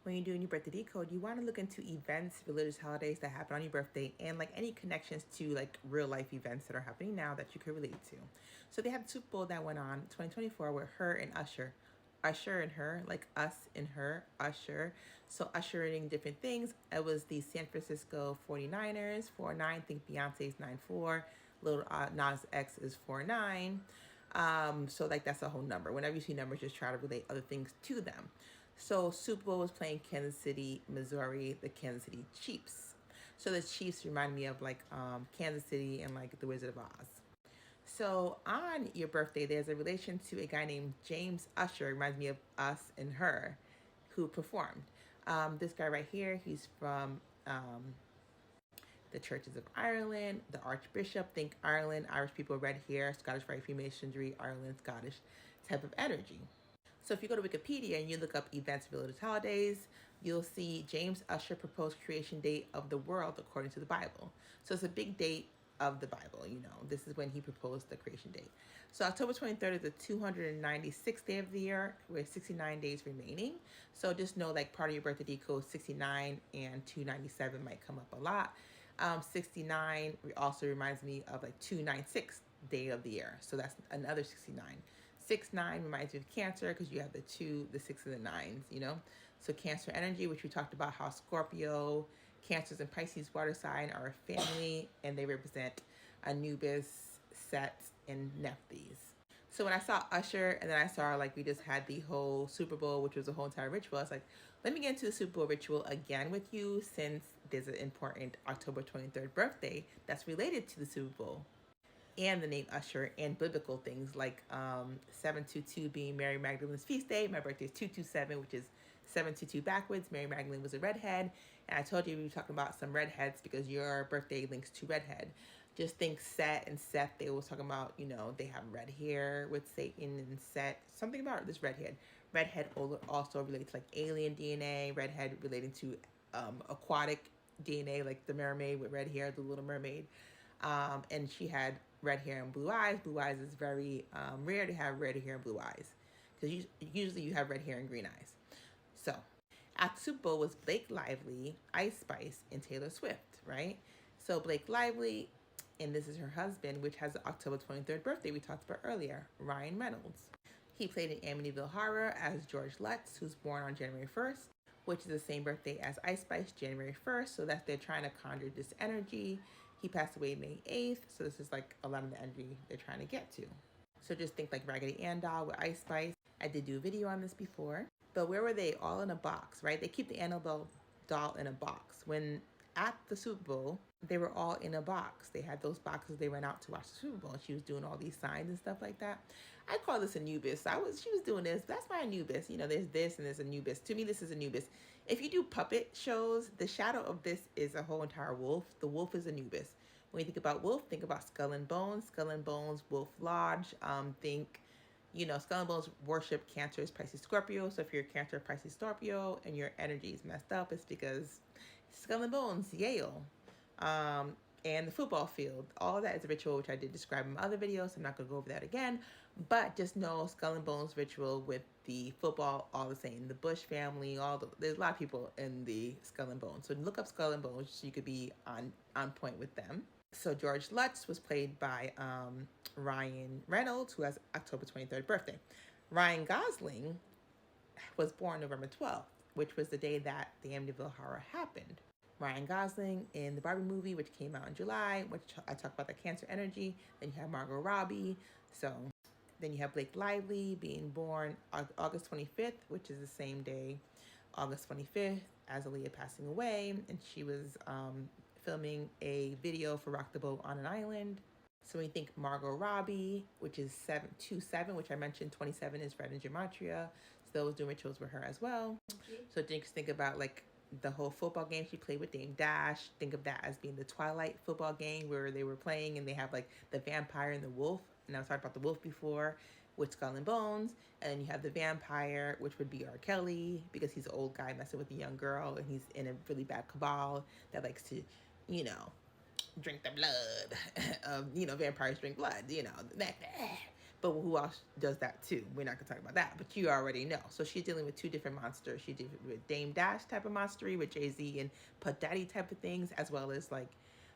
when you're doing your birthday decode, you want to look into events, religious holidays that happen on your birthday, and like any connections to like real life events that are happening now that you could relate to. So they had the Super Bowl that went on 2024 with her and Usher. Usher and her, like us and her, Usher. So ushering different things. It was the San Francisco 49ers, 4-9. Think Beyonce's 9-4. Little Nas X is 4-9. So like that's a whole number. Whenever you see numbers, just try to relate other things to them. So Super Bowl was playing Kansas City, Missouri, the Kansas City Chiefs. So the Chiefs remind me of like Kansas City and like the Wizard of Oz. So on your birthday, there's a relation to a guy named James Usher. It reminds me of Us and Her, who performed. This guy right here, he's from the Churches of Ireland, the Archbishop. Think Ireland, Irish people, red hair, Scottish Rite Freemasonry, Ireland, Scottish type of energy. So if you go to Wikipedia and you look up events related to holidays, you'll see James Usher proposed creation date of the world according to the Bible. So it's a big date of the Bible, you know. This is when he proposed the creation date. So October 23rd is the 296th day of the year with 69 days remaining. So just know like part of your birthday decode 69 and 297 might come up a lot. 69 also reminds me of like 296th day of the year. So that's another 69. 6-9 reminds me of Cancer because you have the 2, the 6, and the 9s, you know. So Cancer energy, which we talked about how Scorpio, Cancers, and Pisces water sign are a family, and they represent Anubis, Set, and Nephthys. So when I saw Usher, and then I saw like we just had the whole Super Bowl, which was a whole entire ritual, I was like, let me get into the Super Bowl ritual again with you since there's an important October 23rd birthday that's related to the Super Bowl and the name Usher and biblical things like 722 being Mary Magdalene's feast day. My birthday is 227, which is 722 backwards. Mary Magdalene was a redhead. And I told you we were talking about some redheads because your birthday links to redhead. Just think Set and Seth, they was talking about, you know, they have red hair with Satan and Set. Something about this redhead. Redhead also related to like alien DNA. Redhead relating to aquatic DNA, like the mermaid with red hair, the Little Mermaid. And she had red hair and blue eyes. Blue eyes is very rare to have red hair and blue eyes because usually you have red hair and green eyes. So at the Super Bowl was Blake Lively, Ice Spice, and Taylor Swift, right? So Blake Lively, and this is her husband, which has the October 23rd birthday we talked about earlier, Ryan Reynolds. He played in Amityville Horror as George Lutz, who's born on January 1st, which is the same birthday as Ice Spice, January 1st, so that they're trying to conjure this energy. He passed away May 8th, so this is like a lot of the energy they're trying to get to. So just think like Raggedy Ann doll with Ice Spice. I did do a video on this before, but where were they? All in a box, right? They keep the Annabelle doll in a box. When at the Super Bowl, they were all in a box. They had those boxes they went out to watch the Super Bowl, and she was doing all these signs and stuff like that. I call this Anubis. She was doing this. That's my Anubis. You know, there's this and there's Anubis. To me, this is Anubis. If you do puppet shows, the shadow of this is a whole entire wolf. The wolf is Anubis. When you think about wolf, think about Skull and Bones. Skull and Bones, Wolf Lodge. Think, you know, Skull and Bones worship Cancer, Pisces, Scorpio. So if you're Cancer, Pisces, Scorpio, and your energy is messed up, it's because Skull and Bones, Yale, and the football field. All of that is a ritual, which I did describe in my other videos. I'm not going to go over that again. But just know Skull and Bones ritual with the football, all the same. The Bush family, there's a lot of people in the Skull and Bones. So look up Skull and Bones so you could be on point with them. So George Lutz was played by Ryan Reynolds, who has October 23rd birthday. Ryan Gosling was born November 12th, which was the day that the Amityville Horror happened. Ryan Gosling in the Barbie movie, which came out in July, which I talked about the Cancer energy. Then you have Margot Robbie. So then you have Blake Lively being born August 25th, which is the same day, August 25th, as Aaliyah passing away. And she was filming a video for Rock the Boat on an Island. So when you think Margot Robbie, which is 727, which I mentioned, 27 is Fred and Gematria. So those doing rituals with her as well. So just think about like the whole football game she played with Dame Dash. Think of that as being the Twilight football game where they were playing and they have like the vampire and the wolf. And I was talking about the wolf before with Skull and Bones. And then you have the vampire, which would be R. Kelly, because he's an old guy messing with a young girl and he's in a really bad cabal that likes to, you know, drink the blood. Vampires drink blood, you know. But But who else does that too? We're not gonna talk about that, but you already know. So she's dealing with two different monsters. She's dealing with Dame Dash type of monstery with Jay-Z and Puff Daddy type of things, as well as like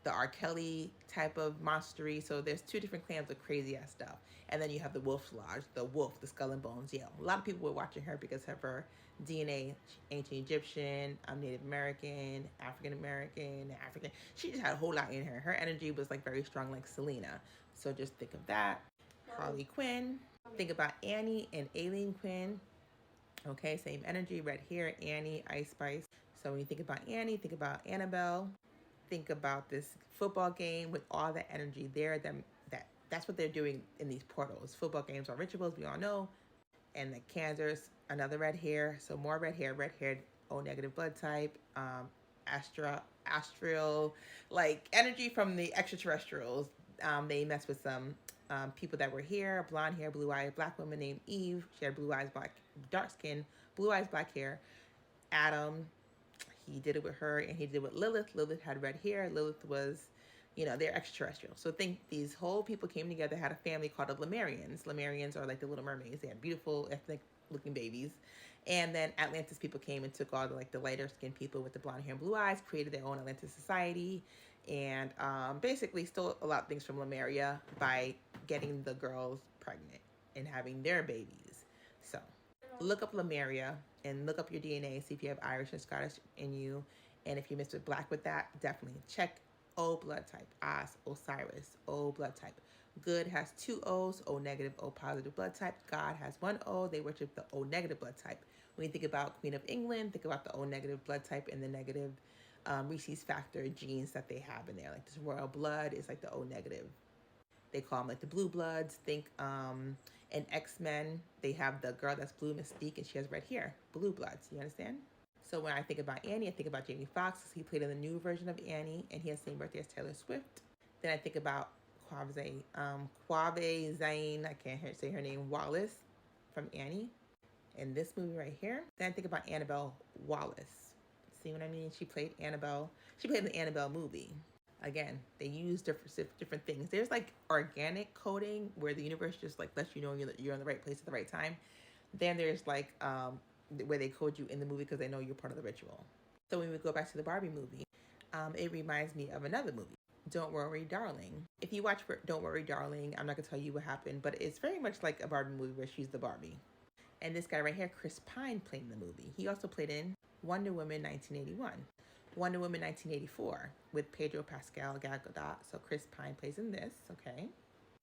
the R. Kelly type of monstery. So there's two different clans of crazy ass stuff. And then you have the Wolf Lodge, the wolf, the skull and bones. Yeah, a lot of people were watching her because of her DNA, ancient Egyptian, Native American, African American, African. She just had a whole lot in her. Her energy was like very strong, like Selena. So just think of that. Harley Quinn. Think about Annie and Aileen Quinn. Okay, same energy, red hair, Annie, Ice Spice. So when you think about Annie, think about Annabelle. Think about this football game with all the energy there. That's what they're doing in these portals. Football games are rituals, we all know. And the Kansas, another red hair. So more red haired, O negative blood type, astral, like energy from the extraterrestrials. They mess with some people that were here, blonde hair, blue eyes, black woman named Eve. She had blue eyes, dark skin, blue eyes, black hair. Adam, he did it with her, and he did it with Lilith. Lilith had red hair. Lilith was, they're extraterrestrial. So think these whole people came together, had a family called the Lemurians. Lemurians are like the Little Mermaids. They had beautiful, ethnic-looking babies. And then Atlantis people came and took all the lighter-skinned people with the blonde hair and blue eyes, created their own Atlantis society, and basically stole a lot of things from Lemuria by getting the girls pregnant and having their babies. So look up Lemuria and look up your DNA, see if you have Irish and Scottish in you. And if you mixed with black with that, definitely check O blood type. As, Osiris, O blood type. Good has two O's, O negative, O positive blood type. God has one O. They worship the O negative blood type. When you think about Queen of England, think about the O negative blood type and the negative rhesus factor genes that they have in there. Like this royal blood is like the O negative. They call them like the blue bloods. Think in X-Men, they have the girl that's blue, Mystique, and she has red hair. Blue bloods, you understand? So when I think about Annie, I think about Jamie Foxx. He played in the new version of Annie, and he has the same birthday as Taylor Swift. Then I think about Quave Zane, I can't say her name, Wallace from Annie in this movie right here. Then I think about Annabelle Wallace. See what I mean? She played Annabelle. She played in the Annabelle movie. Again, they use different things. There's like organic coding where the universe just like lets you know you're in the right place at the right time. Then there's like where they code you in the movie because they know you're part of the ritual. So when we go back to the Barbie movie, it reminds me of another movie, Don't Worry, Darling. If you watch Don't Worry, Darling, I'm not going to tell you what happened, but it's very much like a Barbie movie where she's the Barbie. And this guy right here, Chris Pine, played in the movie. He also played in Wonder Woman 1981. Wonder Woman 1984 with Pedro Pascal, Gal Gadot. So Chris Pine plays in this, okay?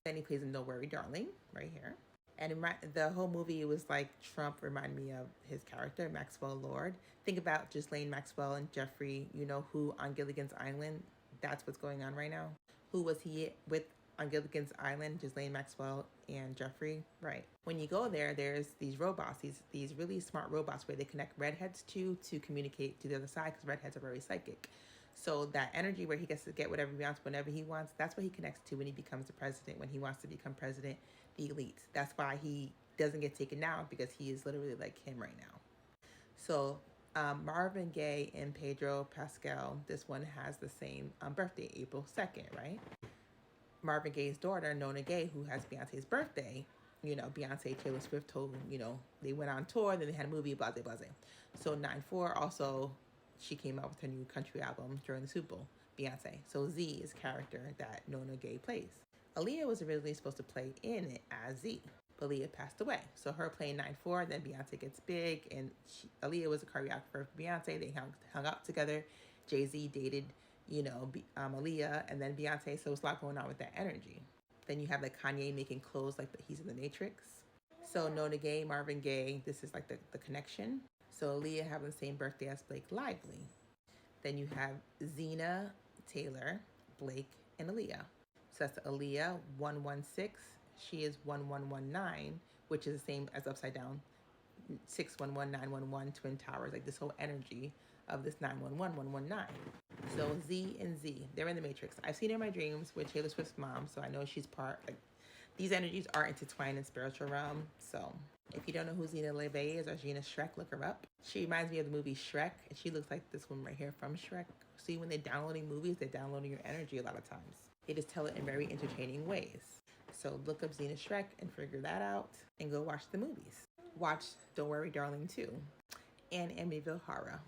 Then he plays in Don't Worry, Darling, right here. And the whole movie was like Trump reminded me of his character, Maxwell Lord. Think about Ghislaine Maxwell and Jeffrey, who on Gilligan's Island. That's what's going on right now. Who was he with on Gilligan's Island? Ghislaine Maxwell and Jeffrey, right? When you go there, there's these robots, these really smart robots where they connect redheads to communicate to the other side because redheads are very psychic. So that energy where he gets to get whatever he wants whenever he wants, that's what he connects to when he becomes the president, when he wants to become president, the elites. That's why he doesn't get taken down because he is literally like him right now. So Marvin Gaye and Pedro Pascal, this one has the same birthday, April 2nd, right? Marvin Gaye's daughter, Nona Gaye, who has Beyonce's birthday, Beyonce, Taylor Swift told, they went on tour, then they had a movie, blase, blase. So 9/4 also, she came out with her new country album during the Super Bowl, Beyonce. So Z is character that Nona Gaye plays. Aaliyah was originally supposed to play in it as Z, but Aaliyah passed away. So her playing 9/4, then Beyonce gets big, and Aaliyah was a choreographer for Beyonce. They hung out together. Jay-Z dated, Aaliyah, and then Beyonce. So it's a lot going on with that energy. Then you have like Kanye making clothes like he's in the Matrix. So Nona Gaye, Marvin Gaye, this is like the connection. So Aaliyah having the same birthday as Blake Lively. Then you have Zena, Taylor, Blake, and Aaliyah. So that's Aaliyah 116. She is 1119, which is the same as upside down 611, 911, Twin Towers, like this whole energy of this 911, 119. So Z and Z, they're in the Matrix. I've seen her in my dreams with Taylor Swift's mom, so I know she's part, like, these energies are intertwined in spiritual realm. So if you don't know who Zena Levy is or Gina Shrek, look her up. She reminds me of the movie Shrek, and she looks like this one right here from Shrek. See, when they're downloading movies, they're downloading your energy a lot of times. They just tell it in very entertaining ways. So look up Xena Shrek and figure that out and go watch the movies. Watch Don't Worry Darling too and Amityville Horror.